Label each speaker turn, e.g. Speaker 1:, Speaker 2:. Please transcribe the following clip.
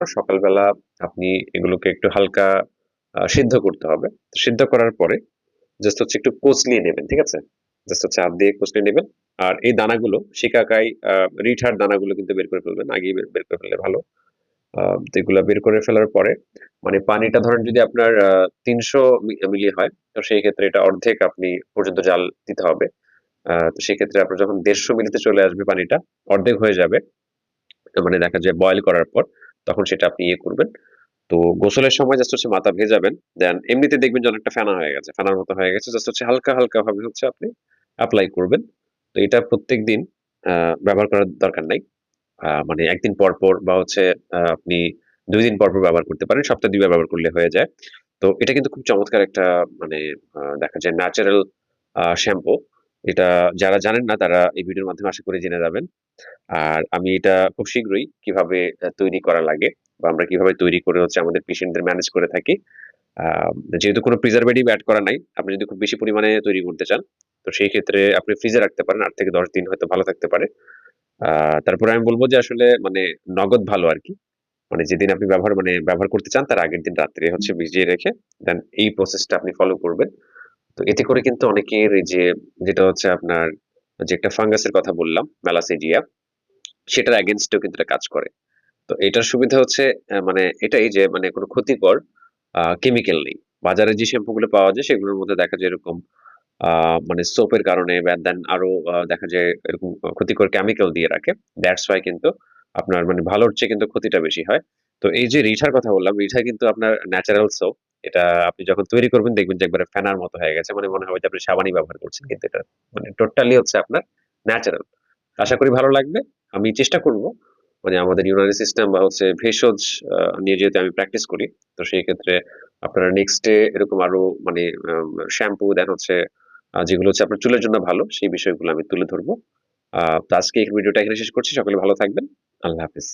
Speaker 1: সকালবেলা আপনি এগুলোকে একটু হালকা সিদ্ধ করতে হবে। সিদ্ধ করার পরে জাস্ট হচ্ছে একটু কচলিয়ে নেবেন, ঠিক আছে? জাস্ট হচ্ছে হাত দিয়ে কচলিয়ে নেবেন। আর এই দানাগুলো শিকাকাই রিঠার দানাগুলো কিন্তু বের করে ফেলবেন। আগেই বের করে ফেললে ভালো। তো এগুলা বের করে ফেলার পরে মানে পানিটা ধরেন যদি আপনার ৩০০ মিলি হয়, তো সেই ক্ষেত্রে এটা অর্ধেক আপনি পর্যন্ত জাল দিতে হবে। তো সেক্ষেত্রে আপনার যখন ১৫০ মিলিতে চলে আসবে পানিটা, অর্ধেক হয়ে যাবে। মানে দেখা যায় বয়েল করার পর, তখন সেটা আপনি ইয়ে করবেন। তো গোসলের সময় জাস্ট হচ্ছে মাথা ভেজাবেন। দেন এমনিতে দেখবেন যে অনেকটা ফেনা হয়ে গেছে। ফেনার মতো হয়ে গেছে। জাস্ট হচ্ছে হালকা, হালকা ভাবে হচ্ছে আপনি এপ্লাই করবেন। তো এটা প্রত্যেকদিন ব্যবহার করার দরকার নাই। মানে ১ দিন পর, পর বা হচ্ছে আপনি ২ দিন পর, পর ব্যবহার করতে পারেন। সপ্তাহে ২ বার ব্যবহার করলে হয়ে যায়। তো এটা কিন্তু খুব চমৎকার একটা মানে দেখা যায় ন্যাচারাল শ্যাম্পু। এটা যারা জানেন না তারা এই ভিডিওর মাধ্যমে আশা করি জেনে যাবেন। আর আমি এটা খুব শীঘ্রই কিভাবে তৈরি করা লাগে বা আমরা কিভাবে তৈরি করে হচ্ছে আমাদের পেশেন্টদের ম্যানেজ করে থাকি। আ যেহেতু কোনো প্রিজারভেটিভ এড করা নাই, আপনি যদি খুব বেশি পরিমাণে তৈরি করতে চান, তো সেই ক্ষেত্রে আপনি ফ্রিজে রাখতে পারেন। ৮ থেকে ১০ দিন হয়তো ভালো থাকতে পারে। আ তারপরে আমি বলব যে আসলে মানে নগদ ভালো আরকি। মানে যেদিন আপনি ব্যবহার করতে চান তার আগের দিন রাত্রে হচ্ছে ভিজিয়ে রেখে দেন এই প্রসেসটা আপনি ফলো করবেন। তো এতে করে কিন্তু অনেকের এই যে যেটা হচ্ছে আপনার যে একটা ফাঙ্গাসের কথা বললাম, মেলাসেডিয়া সেটার এগেইনস্ট এও কিন্তু এটা কাজ করে। তো এটার সুবিধা হচ্ছে মানে এটাই যে মানে কোনো ক্ষতিকর কেমিক্যাল নেই। বাজারে যে শ্যাম্পু গুলো পাওয়া যায় সেগুলোর মধ্যে দেখা যায় এরকম আ মানে সোপের কারণে দেন আরো দেখা যায় এরকম ক্ষতিকর কেমিক্যাল দিয়ে রাখে। দ্যাটস ওয়াই কিন্তু আপনার মানে ভালোর চেয়ে কিন্তু ক্ষতিটা বেশি হয়। তো এই যে রিঠার কথা বললাম, রিঠা কিন্তু আপনার ন্যাচারাল সোপ। এটা আপনি যখন তৈরি করবেন দেখবেন যে একবারে ফেনার মতো হয়ে গেছে। মানে মনে হবে যে আপনি সাবানই ব্যবহার করছেন। কিন্তু এটা মানে টোটালি হচ্ছে আপনার ন্যাচারাল। আশা করি ভালো লাগবে। আমি চেষ্টা করব মানে আমাদের ইউনানি সিস্টেম বা হচ্ছে ভেষজ নিয়ে যেহেতু আমি প্র্যাকটিস করি, তো সেই ক্ষেত্রে আপনারা নেক্সট ডে এরকম আরো মানে শ্যাম্পু দেন হচ্ছে যেগুলো হচ্ছে আপনার চুলের জন্য ভালো, সেই বিষয়গুলো আমি তুলে ধরবো। তো আজকে এই ভিডিওটা এখানে শেষ করছি। সকলে ভালো থাকবেন। আল্লাহ হাফেজ।